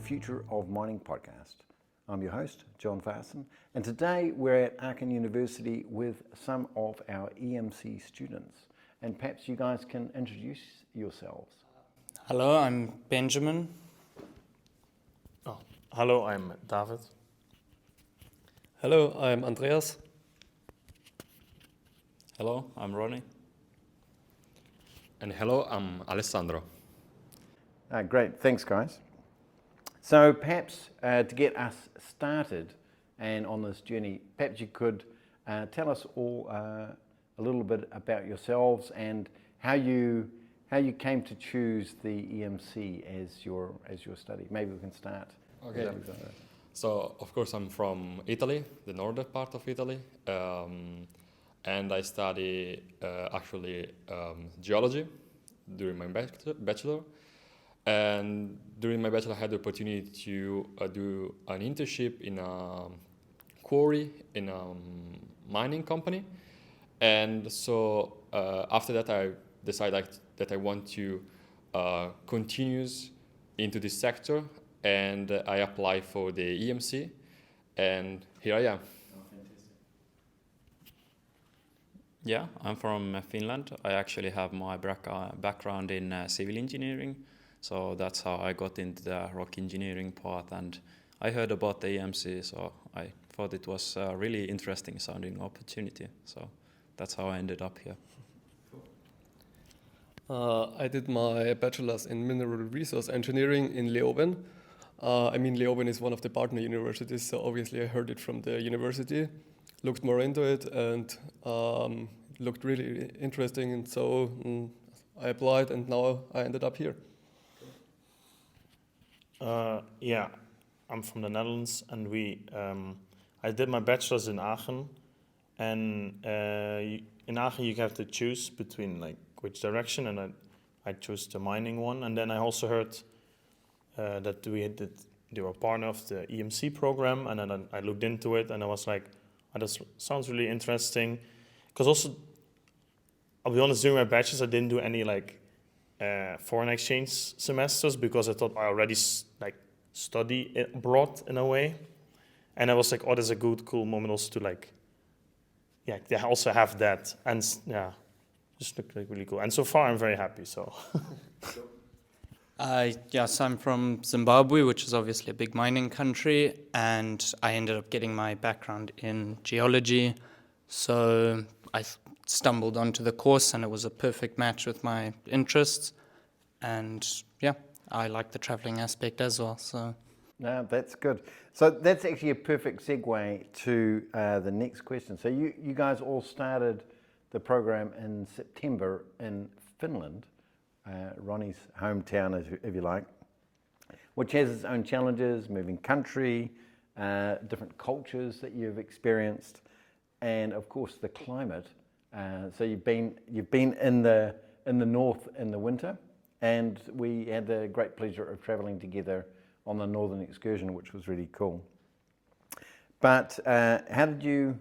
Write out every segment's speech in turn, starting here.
Future of Mining podcast. I'm your host, John Farson, and today we're at Aachen University with some of our EMC students. And perhaps you guys can introduce yourselves. Hello, I'm Benjamin. Hello, I'm David. Hello, I'm Andreas. Hello, I'm Ronnie. And hello, I'm Alessandro. Great, thanks guys. So perhaps to get us started and on this journey, perhaps you could tell us all a little bit about yourselves and how you came to choose the EMC as your study. Maybe we can start. Okay. So of course I'm from Italy, the northern part of Italy, and I study actually geology during my bachelor. And during my bachelor, I had the opportunity to do an internship in a quarry in a mining company. And so after that, I decided that I want to continue into this sector, and I applied for the EMC, and here I am. Yeah, I'm from Finland. I actually have my background in civil engineering. So that's how I got into the rock engineering part, and I heard about the EMC, so I thought it was a really interesting sounding opportunity. So that's how I ended up here. I did my bachelor's in mineral resource engineering in Leeuwen. Leeuwen is one of the partner universities, so obviously I heard it from the university, looked more into it, and it looked really interesting, and so I applied, and now I ended up here. I'm from the Netherlands, and I did my bachelor's in Aachen, and in Aachen you have to choose between like which direction, and I chose the mining one, and then I also heard that they were part of the EMC program, and then I looked into it, and I was like, oh, this sounds really interesting, because also, I'll be honest, during my bachelor's I didn't do any foreign exchange semesters because I thought I already study abroad in a way, and I was like, oh, that's a cool moment also to they also have that, and just looked like really cool. And so far I'm very happy. So. Yes, I'm from Zimbabwe, which is obviously a big mining country, and I ended up getting my background in geology. So I stumbled onto the course, and it was a perfect match with my interests. And I like the traveling aspect as well. So, no, that's good. So that's actually a perfect segue to the next question. So you guys all started the program in September in Finland, Ronnie's hometown, if you like, which has its own challenges, moving country, different cultures that you've experienced, and of course the climate. So you've been in the north in the winter, and we had the great pleasure of travelling together on the northern excursion, which was really cool. But how did you,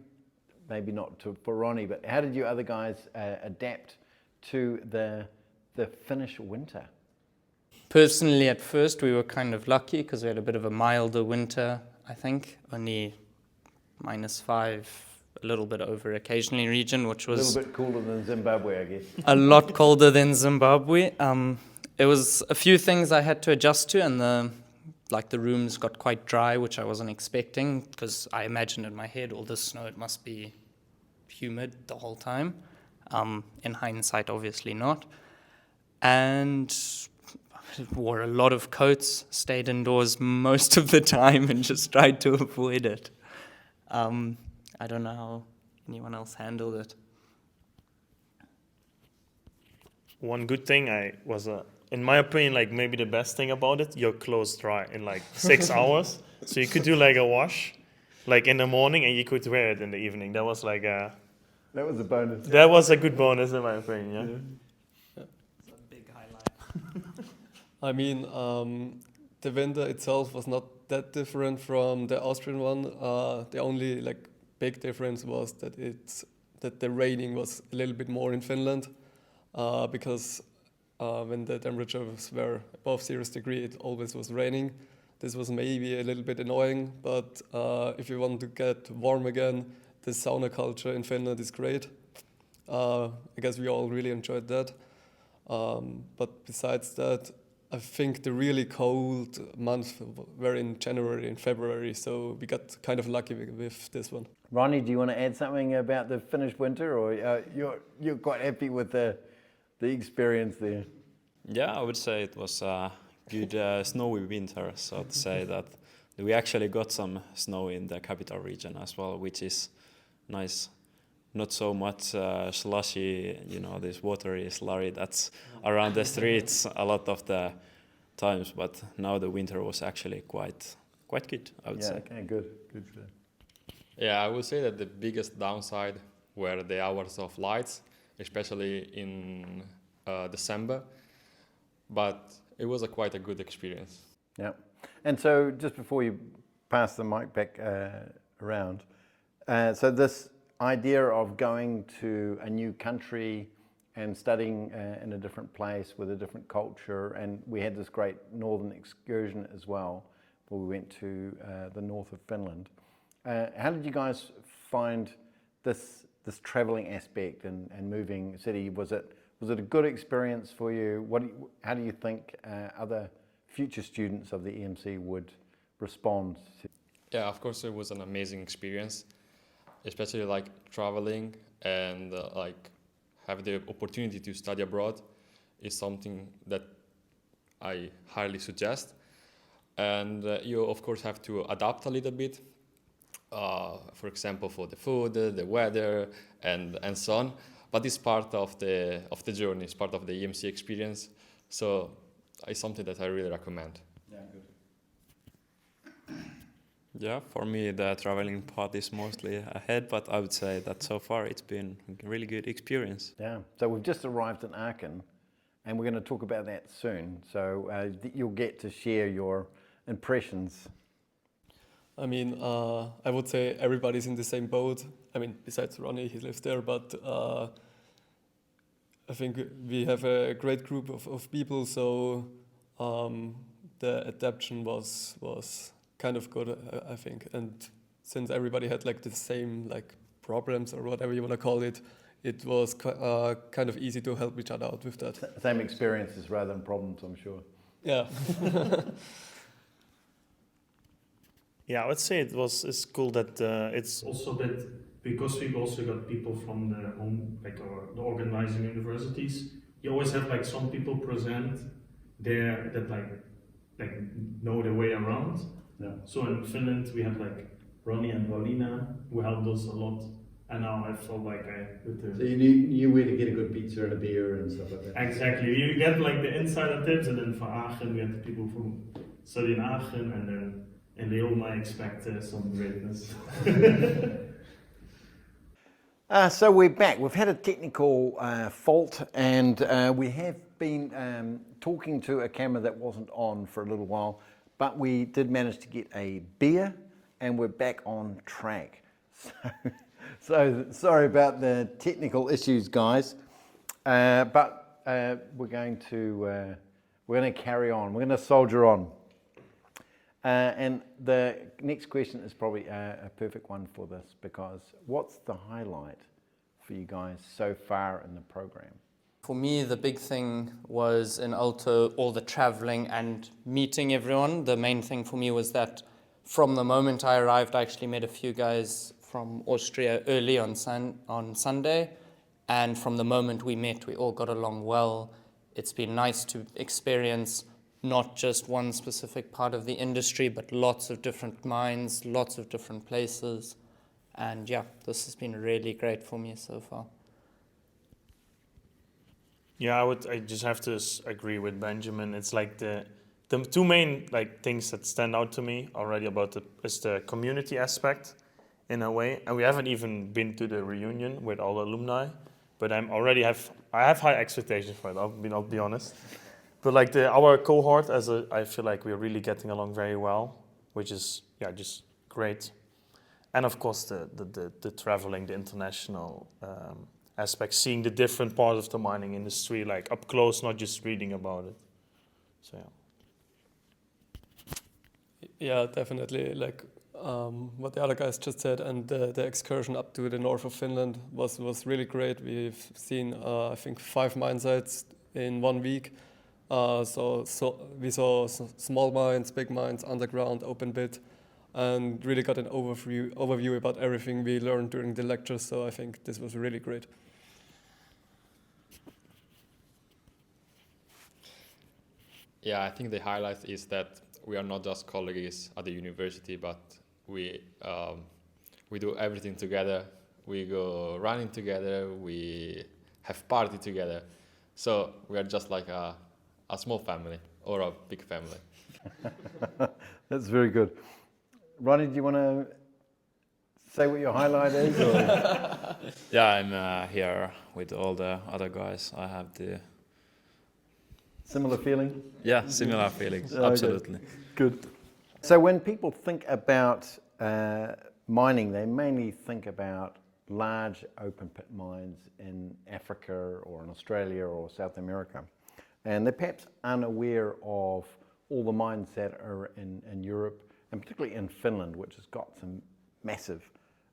maybe not for Ronnie, but how did you other guys adapt to the Finnish winter? Personally, at first we were kind of lucky because we had a bit of a milder winter, I think, only -5, a little bit over occasionally region, which was a little bit cooler than Zimbabwe, I guess. A lot colder than Zimbabwe. It was a few things I had to adjust to, and the rooms got quite dry, which I wasn't expecting, because I imagined in my head all this snow, it must be humid the whole time. In hindsight, obviously not. And I wore a lot of coats, stayed indoors most of the time, and just tried to avoid it. I don't know how anyone else handled it. One good thing in my opinion, maybe the best thing about it, your clothes dry in 6 hours. So you could do a wash, in the morning, and you could wear it in the evening. That was that was a bonus. That was a good bonus in my opinion. Yeah. It's a big highlight. The winter itself was not that different from the Austrian one. The only big difference was that the raining was a little bit more in Finland, because when the temperatures were above 0 degrees, it always was raining. This was maybe a little bit annoying, but if you want to get warm again, the sauna culture in Finland is great. I guess we all really enjoyed that. But besides that, I think the really cold months were in January and February, so we got kind of lucky with this one. Ronnie, do you want to add something about the Finnish winter, or you're quite happy with the experience there? Yeah, I would say it was a good snowy winter, so to say that we actually got some snow in the capital region as well, which is nice. Not so much slushy, this watery slurry that's around the streets a lot of the times, but now the winter was actually quite good, I would say. Okay, good. Yeah, I would say that the biggest downside were the hours of lights, especially in December, but it was quite a good experience. Yeah. And so just before you pass the mic back around, so this idea of going to a new country and studying in a different place with a different culture, and we had this great northern excursion as well, where we went to the north of Finland. How did you guys find this traveling aspect and moving city? Was it a good experience for you? How do you think other future students of the EMC would respond to? Yeah, of course it was an amazing experience, especially like traveling and like have the opportunity to study abroad is something that I highly suggest. And you of course have to adapt a little bit, for example, for the food, the weather, and so on. But it's part of the journey. It's part of the EMC experience. So it's something that I really recommend. Yeah, good. Yeah, for me the traveling part is mostly ahead, but I would say that so far it's been a really good experience. Yeah. So we've just arrived in Aachen, and we're going to talk about that soon. So you'll get to share your impressions. I mean, I would say everybody's in the same boat. I mean, besides Ronnie, he lives there, but I think we have a great group of people, so the adaptation was kind of good, I think. And since everybody had like the same like problems or whatever you want to call it, it was kind of easy to help each other out with that. Same experiences rather than problems, I'm sure. Yeah. Yeah, I would say it's cool that it's also a bit, because we also got people from the home, like the organizing universities. You always have like some people present there that like know their way around. Yeah. So in Finland we have like Ronnie and Paulina who helped us a lot, and now I felt like So you knew where to get a good pizza and a beer and stuff like that. exactly, you get like the insider tips, and then for Aachen we had the people from study in Aachen, and then in Leeuwen I expect some greatness. So we're back. We've had a technical fault, and we have been talking to a camera that wasn't on for a little while, but we did manage to get a beer, and we're back on track. So sorry about the technical issues, guys, but we're going to carry on. We're going to soldier on. And the next question is probably a perfect one for this, because what's the highlight for you guys so far in the program? For me, the big thing was in Alto, all the traveling and meeting everyone. The main thing for me was that from the moment I arrived, I actually met a few guys from Austria early on Sunday. And from the moment we met, we all got along well. It's been nice to experience not just one specific part of the industry, but lots of different minds, lots of different places. And yeah, this has been really great for me so far. Yeah, I just have to agree with Benjamin. It's like the two main like things that stand out to me already about is the community aspect in a way. And we haven't even been to the reunion with all the alumni, but I have high expectations for it. I'll be honest. But like our cohort, I feel like we're really getting along very well, which is just great. And of course the traveling, the international aspect, seeing the different parts of the mining industry like up close, not just reading about it. So yeah. Yeah, definitely. Like what the other guys just said, and the excursion up to the north of Finland was really great. We've seen, I think, 5 mine sites in 1 week. So we saw small mines, big mines, underground, open pit, and really got an overview about everything we learned during the lectures. So I think this was really great. Yeah, I think the highlight is that we are not just colleagues at the university, but we do everything together. We go running together. We have party together. So we are just like a small family or a big family. That's very good. Ronnie, do you want to say what your highlight is? Or? Yeah, I'm here with all the other guys. I have the Similar feeling? similar feelings. Okay. Absolutely. Good. So when people think about mining, they mainly think about large open pit mines in Africa or in Australia or South America. And they're perhaps unaware of all the mines that are in Europe, and particularly in Finland, which has got some massive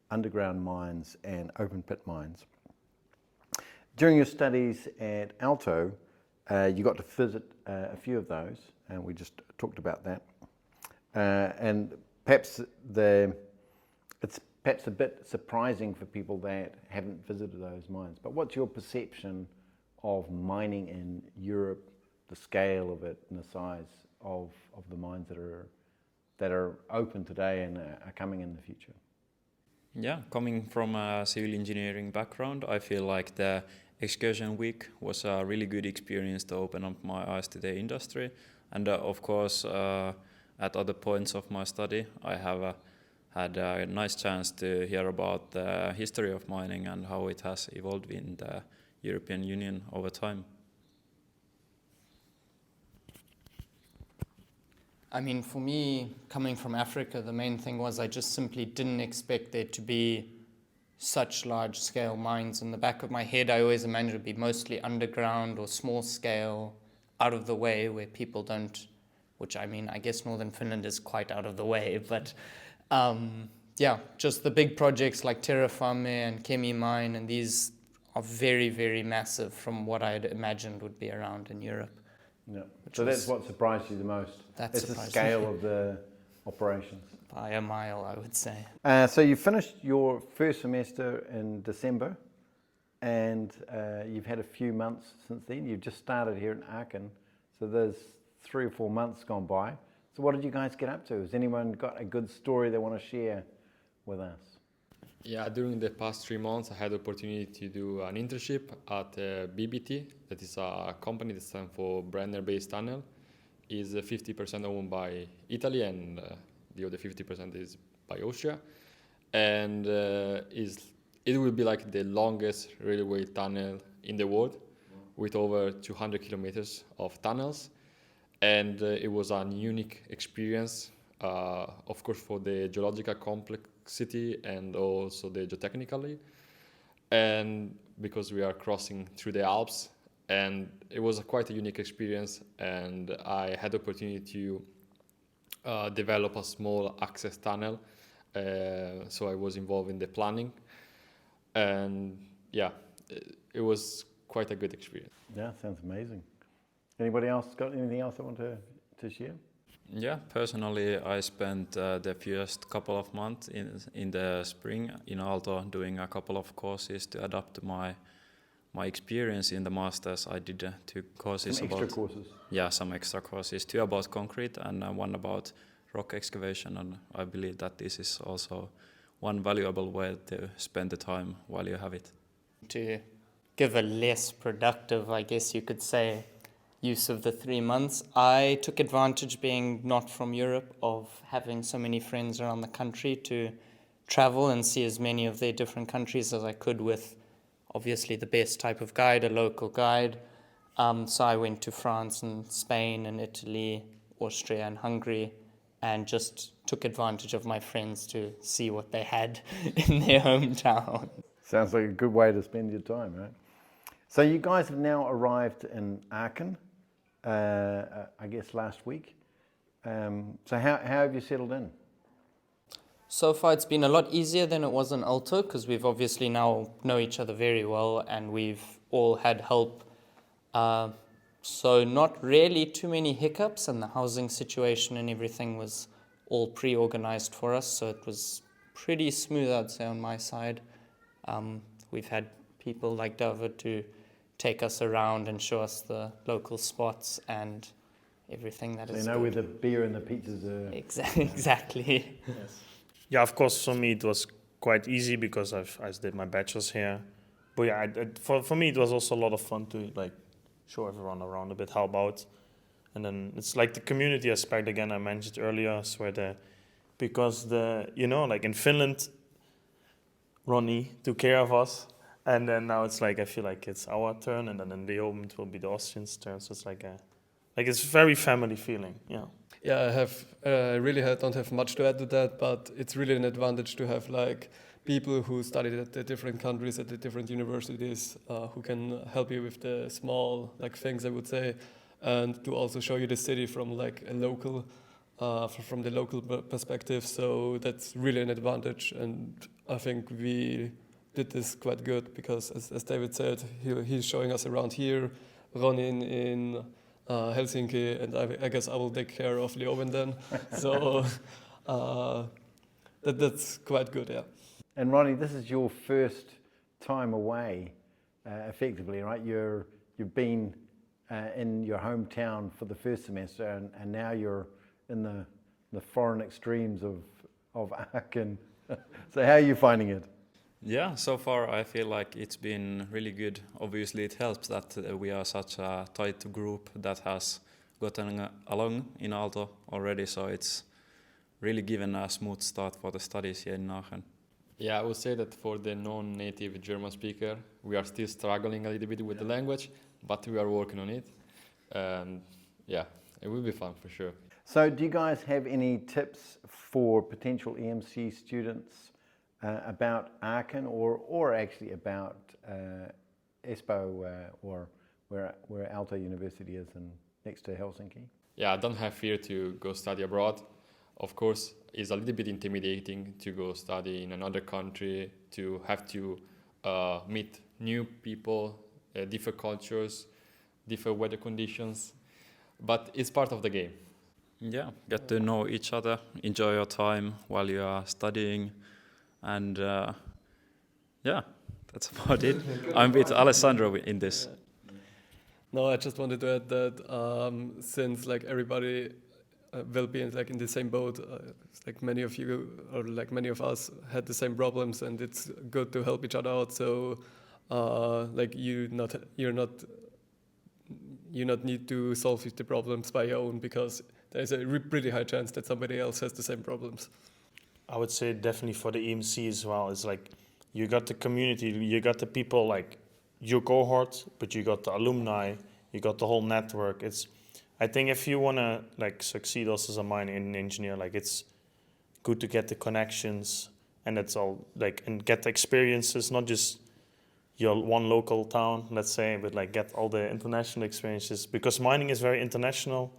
underground mines and open pit mines. During your studies at Aalto, you got to visit a few of those, and we just talked about that. And perhaps it's perhaps a bit surprising for people that haven't visited those mines. But what's your perception of mining in Europe, the scale of it, and the size of the mines that are open today and are coming in the future? Yeah, coming from a civil engineering background, I feel like the excursion week was a really good experience to open up my eyes to the industry. And of course, at other points of my study, I have had a nice chance to hear about the history of mining and how it has evolved in the European Union over time. I mean, for me, coming from Africa, the main thing was I just simply didn't expect there to be such large-scale mines. In the back of my head, I always imagined it would be mostly underground or small-scale, out of the way, where people don't, which I mean, I guess Northern Finland is quite out of the way, but yeah, just the big projects like Terrafame and Kemi Mine, and these are very, very massive from what I had imagined would be around in Europe. Yeah. So that's what surprised you the most? It's the scale of the operations? By a mile, I would say. So you finished your first semester in December, and you've had a few months since then. You've just started here in Aachen, so there's 3 or 4 months gone by. So what did you guys get up to? Has anyone got a good story they want to share with us? Yeah, during the past 3 months, I had the opportunity to do an internship at BBT. That is a company that stands for Brenner Base Tunnel. Is 50% owned by Italy, and the other 50% is by Austria. And it will be like the longest railway tunnel in the world, with over 200 kilometers of tunnels. And it was a unique experience, of course, for the geological complexity and also the geotechnically. And because we are crossing through the Alps, and it was quite a unique experience, and I had the opportunity to develop a small access tunnel. So I was involved in the planning, and yeah, it was quite a good experience. Yeah, sounds amazing. Anybody else got anything else they want to share? Yeah, personally, I spent the first couple of months in the spring in Aalto doing a couple of courses to adapt my experience in the masters. I did 2 courses Some extra courses? Yeah, some extra courses, 2 about concrete and 1 about rock excavation, and I believe that this is also one valuable way to spend the time while you have it. To give a less productive, I guess you could say, use of the 3 months, I took advantage, being not from Europe, of having so many friends around the country to travel and see as many of their different countries as I could with obviously the best type of guide, a local guide. So I went to France and Spain and Italy, Austria and Hungary, and just took advantage of my friends to see what they had in their hometown. Sounds like a good way to spend your time, right? So you guys have now arrived in Aachen, I guess last week. So how have you settled in? So far, it's been a lot easier than it was in Alto because we've obviously now know each other very well and we've all had help. So not really too many hiccups, and the housing situation and everything was all pre-organized for us. So it was pretty smooth, I'd say, on my side. We've had people like David to take us around and show us the local spots and everything that So is you know where good. the beer and the pizzas are. Exactly. Yeah, of course, for me it was quite easy because I did my bachelor's here. But yeah, for me it was also a lot of fun to like show everyone around a bit how about. And then it's like the community aspect again I mentioned earlier, because like in Finland, Ronnie took care of us, and then now it's like I feel like it's our turn, and then in Leoben it will be the Austrians' turn. So it's like it's very family feeling. Yeah. Yeah, I really don't have much to add to that, but it's really an advantage to have like people who studied at the different countries, at the different universities, who can help you with the small like things, I would say, and to also show you the city from like a local, from the local perspective. So that's really an advantage, and I think we did this quite good because, as David said, he's showing us around here, Ronnie in Helsinki, and I guess I will take care of Leoben then. So that's quite good, yeah. And Ronnie, this is your first time away, effectively, right? You've been in your hometown for the first semester, and now you're in the foreign extremes of Aachen. So how are you finding it? Yeah, so far I feel like it's been really good. Obviously, it helps that we are such a tight group that has gotten along in Aalto already, so it's really given a smooth start for the studies here in Aachen. Yeah, I would say that for the non-native German speaker, we are still struggling a little bit with the language, but we are working on it. And yeah, it will be fun for sure. So do you guys have any tips for potential EMC students about Aachen or actually about Espoo or where Aalto University is next to Helsinki? Yeah, I don't have fear to go study abroad. Of course, it's a little bit intimidating to go study in another country, to have to meet new people, different cultures, different weather conditions, but it's part of the game. Yeah, get to know each other, enjoy your time while you are studying, and yeah, that's about it. I'm with Alessandro in this. No, I just wanted to add that since like everybody will be in the same boat, like many of you or like many of us had the same problems, and it's good to help each other out. So like you not need to solve the problems by your own, because there's a pretty high chance that somebody else has the same problems. I would say definitely for the EMC as well. It's like you got the community, you got the people like your cohort, but you got the alumni, you got the whole network. I think if you want to like succeed also as a mining engineer, like it's good to get the connections, and that's all, like, and get the experiences, not just your one local town, let's say, but like get all the international experiences, because mining is very international.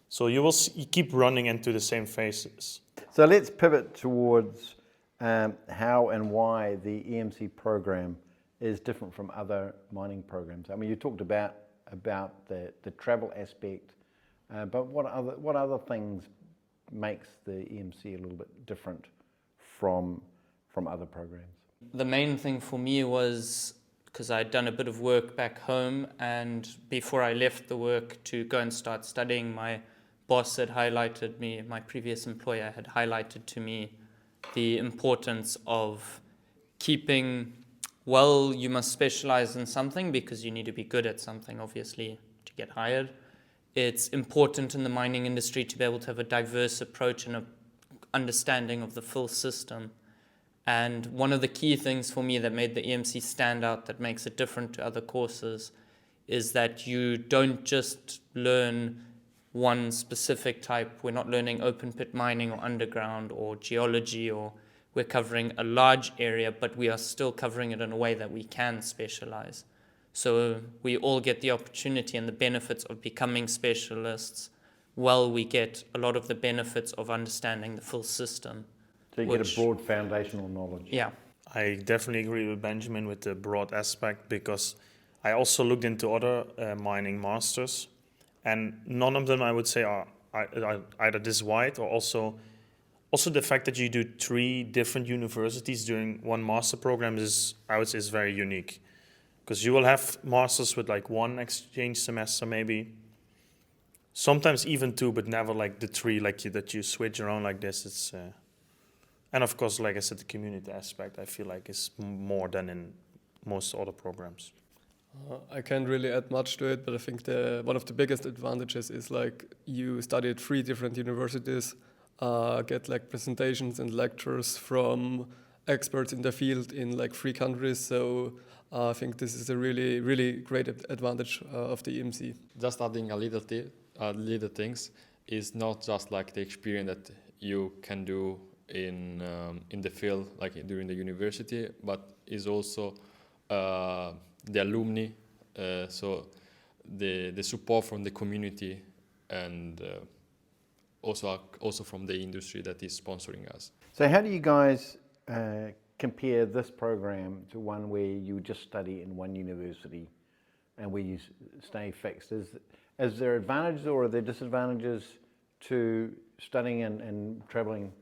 So you keep running into the same phases. So let's pivot towards how and why the EMC program is different from other mining programs. I mean, you talked about the travel aspect, but what other things makes the EMC a little bit different from other programs? The main thing for me was because I'd done a bit of work back home, and before I left the work to go and start studying, my boss had highlighted me, my previous employer had highlighted to me the importance of you must specialize in something because you need to be good at something, obviously, to get hired. It's important in the mining industry to be able to have a diverse approach and an understanding of the full system. And one of the key things for me that made the EMC stand out, that makes it different to other courses, is that you don't just learn one specific type. We're not learning open pit mining or underground or geology, or we're covering a large area, but we are still covering it in a way that we can specialize. So we all get the opportunity and the benefits of becoming specialists well, we get a lot of the benefits of understanding the full system. So you get a broad foundational knowledge. Yeah. I definitely agree with Benjamin with the broad aspect, because I also looked into other mining masters, and none of them I would say are either this wide, or also the fact that you do 3 different universities during one master program is, I would say, is very unique, because you will have masters with like 1 exchange semester maybe, sometimes even 2, but never like the 3 that you switch around like this. It's and of course, like I said, the community aspect I feel like is more than in most other programs. I can't really add much to it, but I think one of the biggest advantages is like you study at 3 different universities, get like presentations and lectures from experts in the field in like 3 countries. So I think this is a really, really great advantage of the EMC. Just adding a little things is not just like the experience that you can do in the field, like during the university, but is also the alumni, so the support from the community, and also from the industry that is sponsoring us. So how do you guys compare this program to one where you just study in one university and where you stay fixed? Is there advantages or are there disadvantages to studying and traveling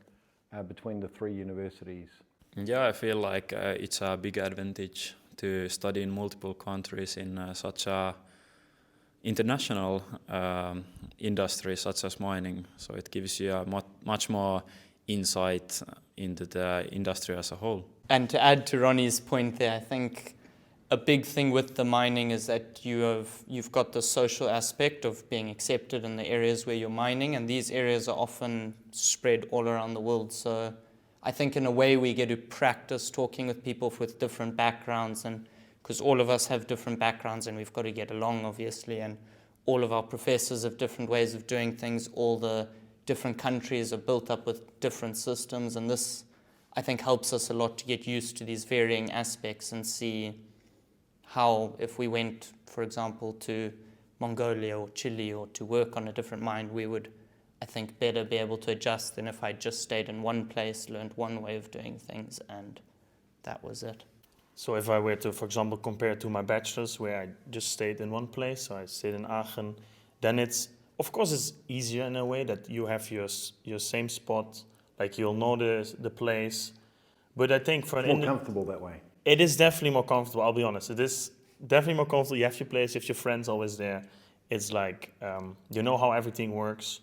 between the 3 universities? Yeah, I feel like it's a big advantage to study in multiple countries in such a international industry such as mining. So it gives you a much more insight into the industry as a whole. And to add to Ronnie's point there, I think a big thing with the mining is that you've got the social aspect of being accepted in the areas where you're mining, and these areas are often spread all around the world. So I think in a way we get to practice talking with people with different backgrounds, and because all of us have different backgrounds and we've got to get along, obviously, and all of our professors have different ways of doing things. All the different countries are built up with different systems, and this, I think, helps us a lot to get used to these varying aspects and see how, if we went, for example, to Mongolia or Chile or to work on a different mine, we would, I think, better be able to adjust than if I just stayed in one place, learned one way of doing things, and that was it. So if I were to, for example, compare to my bachelor's, where I just stayed in one place, so I stayed in Aachen, then it's, of course, it's easier in a way that you have your same spot, like you'll know the place. But I think for It's more comfortable that way. it is definitely more comfortable, I'll be honest. It is definitely more comfortable. You have your place, you have your friends always there. It's like, you know how everything works.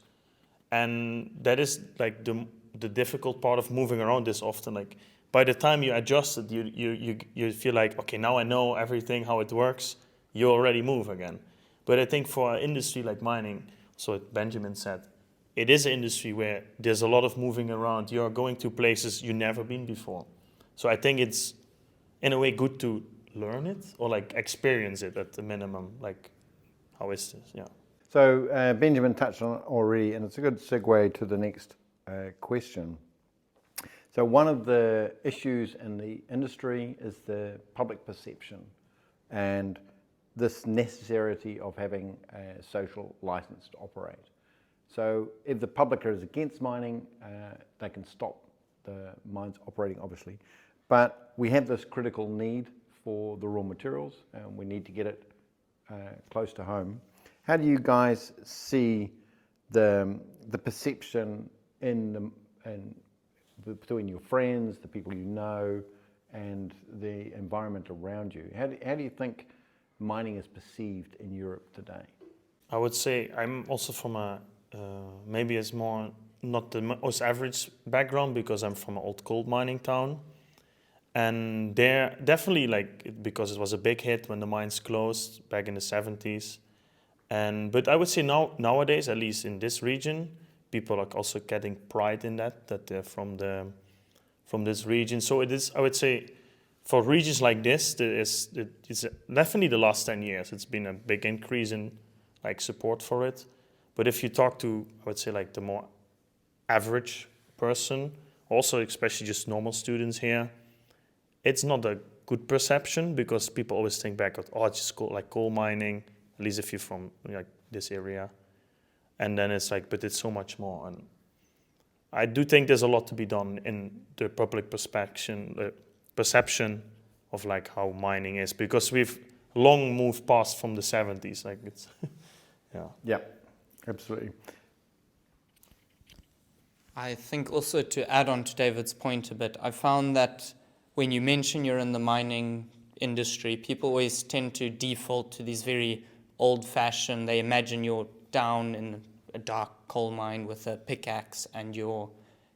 And that is like the difficult part of moving around this often. Like by the time you adjust it, you feel like, okay, now I know everything, how it works. You already move again. But I think for an industry like mining, so Benjamin said, it is an industry where there's a lot of moving around. You're going to places you've never been before. So I think it's, in a way, good to learn it or like experience it at the minimum. Like, how is this? Yeah. So Benjamin touched on it already, and it's a good segue to the next question. So one of the issues in the industry is the public perception and this necessity of having a social license to operate. So if the public is against mining, they can stop the mines operating, obviously. But we have this critical need for the raw materials, and we need to get it close to home. How do you guys see the perception between your friends, the people you know, and the environment around you? How do you think mining is perceived in Europe today? I would say I'm also from a maybe it's more not the most average background, because I'm from an old gold mining town, and there definitely because it was a big hit when the mines closed back in the 70s, but I would say nowadays, at least in this region, people are also getting pride in that they're from this region. So it is, I would say, for regions like this, it's definitely the last 10 years it's been a big increase in support for it. But if you talk to, I would say, the more average person, also especially just normal students here, it's not a good perception, because people always think back at, it's just like coal mining, at least if you're from this area. and then it's like, but it's so much more. And I do think there's a lot to be done in the public perception of like how mining is, because we've long moved past from the 70s. Like it's, yeah. Yeah, absolutely. I think also to add on to David's point a bit, I found that when you mention you're in the mining industry, people always tend to default to these very old-fashioned, they imagine you're down in a dark coal mine with a pickaxe and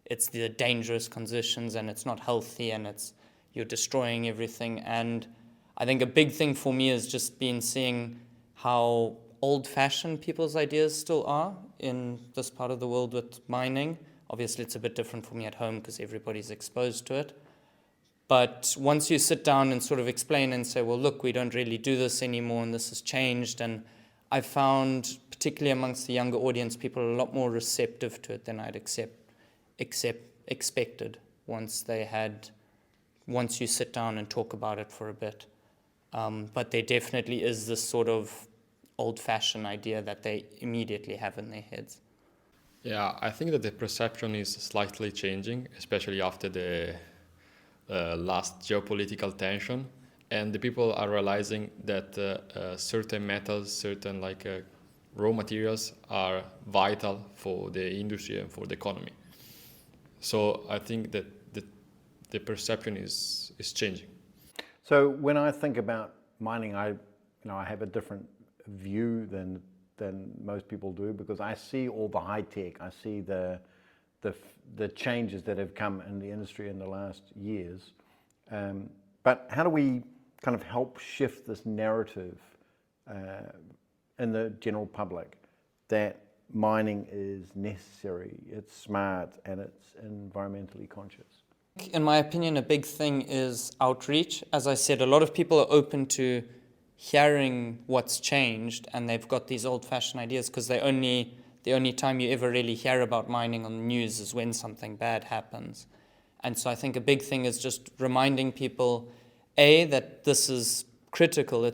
it's the dangerous conditions and it's not healthy and you're destroying everything. And I think a big thing for me has just been seeing how old-fashioned people's ideas still are in this part of the world with mining. Obviously, it's a bit different for me at home because everybody's exposed to it. But once you sit down and sort of explain and say, well, look, we don't really do this anymore and this has changed. And I found, particularly amongst the younger audience, people are a lot more receptive to it than I'd expected once you sit down and talk about it for a bit. But there definitely is this sort of old-fashioned idea that they immediately have in their heads. Yeah, I think that the perception is slightly changing, especially after the last geopolitical tension, and the people are realizing that certain metals, certain raw materials are vital for the industry and for the economy. So I think that the perception is changing. So when I think about mining, I have a different view than most people do, because I see all the high tech, I see the changes that have come in the industry in the last years. But how do we kind of help shift this narrative in the general public that mining is necessary, it's smart, and it's environmentally conscious? In my opinion, a big thing is outreach. As I said, a lot of people are open to hearing what's changed, and they've got these old-fashioned ideas because the only time you ever really hear about mining on the news is when something bad happens. And so I think a big thing is just reminding people, that this is critical.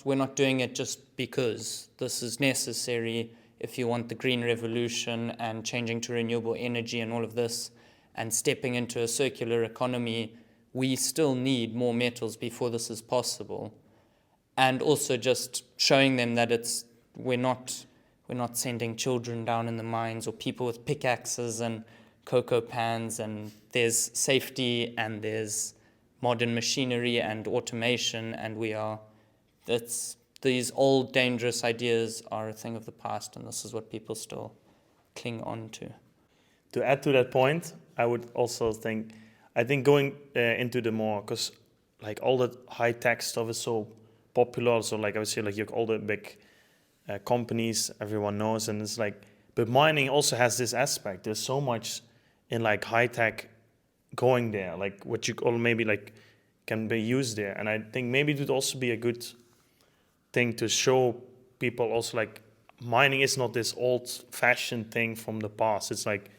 We're not doing it just because. This is necessary if you want the green revolution and changing to renewable energy and all of this and stepping into a circular economy. We still need more metals before this is possible. And also just showing them that we're not sending children down in the mines or people with pickaxes and cocoa pans, and there's safety and there's modern machinery and automation, and these old dangerous ideas are a thing of the past, and this is what people still cling on to. To add to that point, I would also think going into the more, because like all the high tech stuff is so popular, so like I would say like you have all the big companies everyone knows, and it's like, but mining also has this aspect. There's so much in like high tech going there, like what you call maybe like can be used there, and I think maybe it would also be a good thing to show people also like mining is not this old fashioned thing from the past. It's like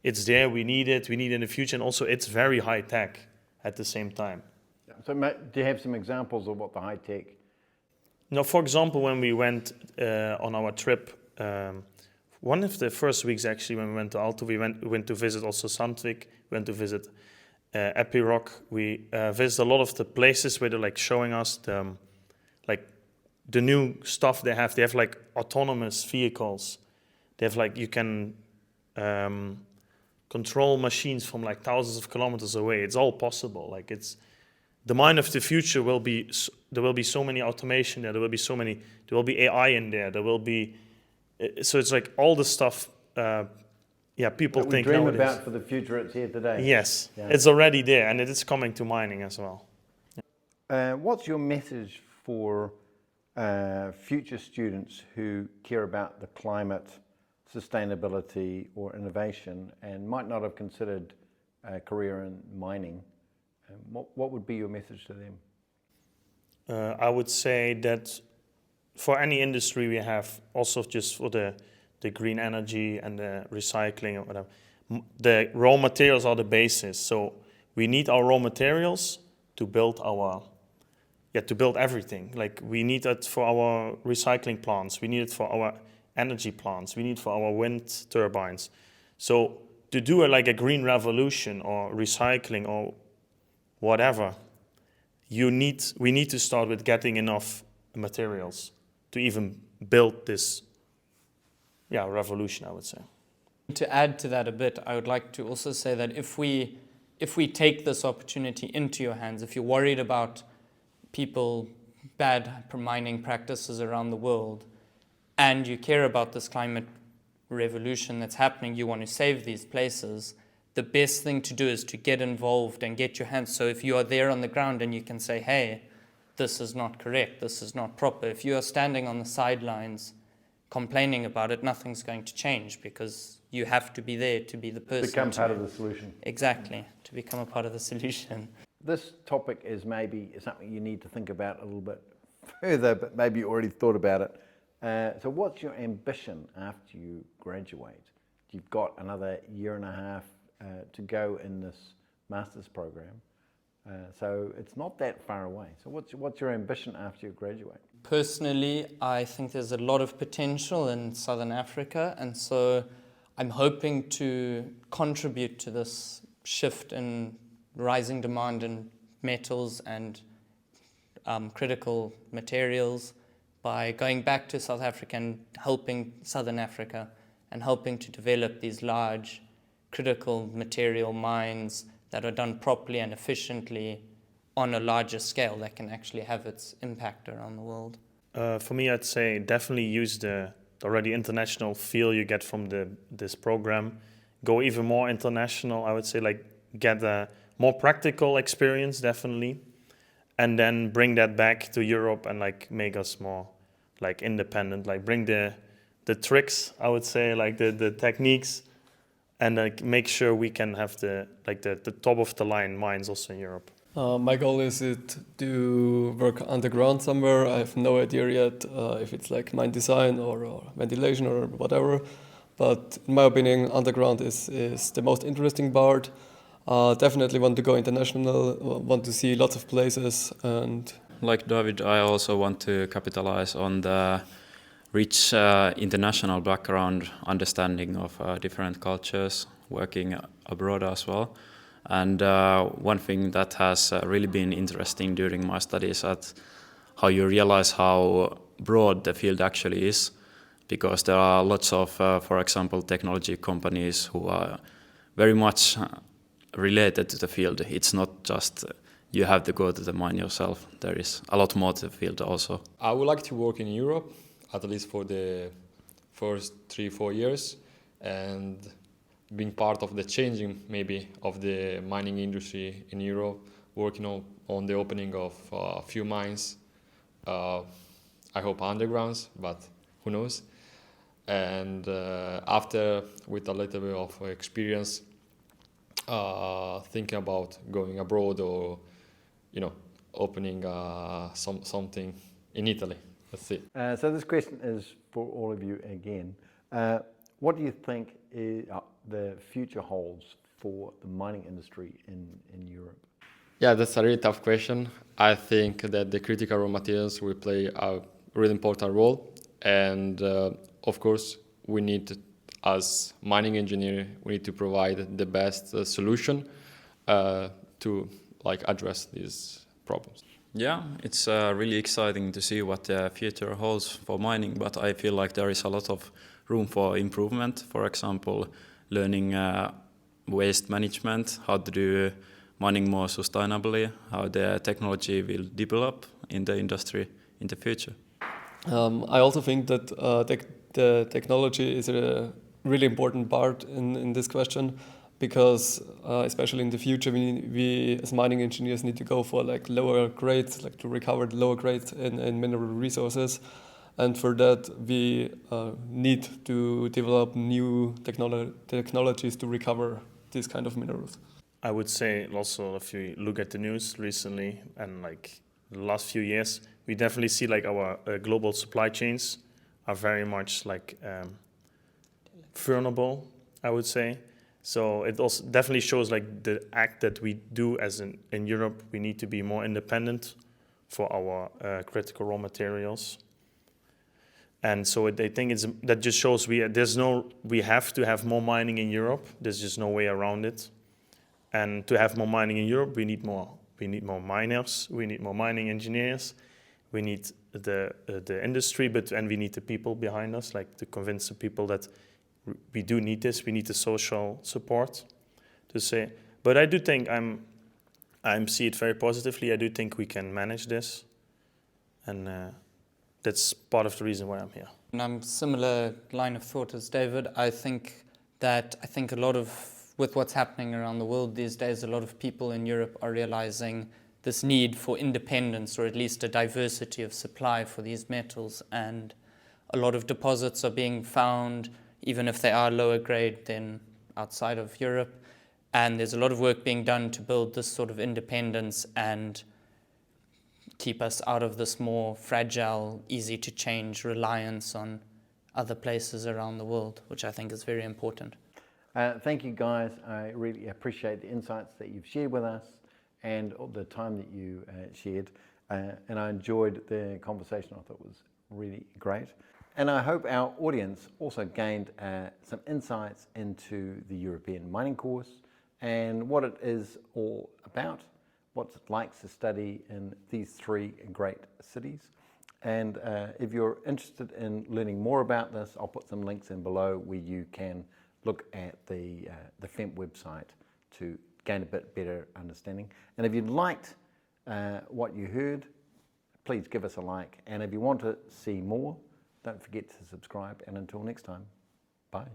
it's there, we need it in the future, and also it's very high tech at the same time. So do you have some examples of what the high tech? Now, for example, when we went on our trip, one of the first weeks actually when we went to Aalto, we went to visit also Sandvik, we went to visit Epiroc. We visited a lot of the places where they're like showing us the new stuff they have. They have like autonomous vehicles. They have like, you can control machines from like thousands of kilometers away. It's all possible. Like it's the mine of the future will be, there will be so many automation there. There will be AI in there. There will be, so it's like all the stuff, people that we think dream nowadays. about for the future, it's here today. Yes, Yeah. It's already there, and it is coming to mining as well. What's your message for future students who care about the climate, sustainability, or innovation and might not have considered a career in mining? What would be your message to them? I would say that for any industry we have, also just for the green energy and the recycling or whatever, the raw materials are the basis. So we need our raw materials to build to build everything. Like we need it for our recycling plants. We need it for our energy plants. We need for our wind turbines. So to do like a green revolution or recycling or whatever, we need to start with getting enough materials to even build this revolution, I would say. To add to that a bit, I would like to also say that if we take this opportunity into your hands, if you're worried about bad mining practices around the world, and you care about this climate revolution that's happening, you want to save these places, the best thing to do is to get involved and get your hands. So if you are there on the ground and you can say, hey, this is not correct, this is not proper. If you are standing on the sidelines complaining about it, nothing's going to change, because you have to be there to be the person. Become part of the solution. Exactly, to become a part of the solution. This topic is maybe something you need to think about a little bit further, but maybe you already thought about it. So what's your ambition after you graduate? You've got another year and a half to go in this master's program. So it's not that far away. So what's your ambition after you graduate? Personally, I think there's a lot of potential in Southern Africa, and so I'm hoping to contribute to this shift in rising demand in metals and critical materials by going back to South Africa and helping Southern Africa and helping to develop these large critical material mines that are done properly and efficiently on a larger scale that can actually have its impact around the world. For me, I'd say definitely use the already international feel you get from this program. Go even more international, I would say, like get a more practical experience, definitely. And then bring that back to Europe and like make us more like independent, like bring the tricks, I would say, like the techniques, and like make sure we can have the top of the line mines also in Europe. My goal is to work underground somewhere. I have no idea yet if it's like mine design or ventilation or whatever. But in my opinion, underground is the most interesting part. Definitely want to go international, want to see lots of places. And like David, I also want to capitalize on the rich international background, understanding of different cultures, working abroad as well. And one thing that has really been interesting during my studies is how you realize how broad the field actually is, because there are lots of, for example, technology companies who are very much related to the field. It's not just you have to go to the mine yourself. There is a lot more to the field also. I would like to work in Europe, at least for the first 3-4 years, and being part of the changing maybe of the mining industry in Europe, working on the opening of a few mines, I hope undergrounds, but who knows. And after, with a little bit of experience, thinking about going abroad or, opening something in Italy. Let's see. So this question is for all of you again. What do you think the future holds for the mining industry in Europe? Yeah, that's a really tough question. I think that the critical raw materials will play a really important role. And of course, we need, as mining engineer, we need to provide the best solution to address these problems. Yeah, it's really exciting to see what the future holds for mining, but I feel like there is a lot of room for improvement. For example, learning waste management, how to do mining more sustainably, how the technology will develop in the industry in the future. I also think that the technology is a really important part in this question, because especially in the future, we as mining engineers need to go for lower grades, to recover the lower grades in mineral resources. And for that, we need to develop new technologies to recover these kind of minerals. I would say also, if you look at the news recently and the last few years, we definitely see our global supply chains are very much vulnerable, I would say. So it also definitely shows the act that we do as in Europe. We need to be more independent for our critical raw materials. And so I think that just shows we have to have more mining in Europe. There's just no way around it. And to have more mining in Europe, we need more miners, we need more mining engineers, we need the industry, and we need the people behind us, like to convince the people that we do need this. We need the social support to say. But I do think I see it very positively. I do think we can manage this, and that's part of the reason why I'm here. And I'm similar line of thought as David. I think a lot of, with what's happening around the world these days, a lot of people in Europe are realizing this need for independence, or at least a diversity of supply for these metals. And a lot of deposits are being found, even if they are lower grade than outside of Europe. And there's a lot of work being done to build this sort of independence and keep us out of this more fragile, easy to change reliance on other places around the world, which I think is very important. Thank you guys. I really appreciate the insights that you've shared with us and the time that you shared. And I enjoyed the conversation. I thought it was really great. And I hope our audience also gained some insights into the European mining course and what it is all about, what it's like to study in these three great cities. And if you're interested in learning more about this, I'll put some links in below where you can look at the FEMP website to gain a bit better understanding. And if you liked what you heard, please give us a like. And if you want to see more, don't forget to subscribe. And until next time, bye.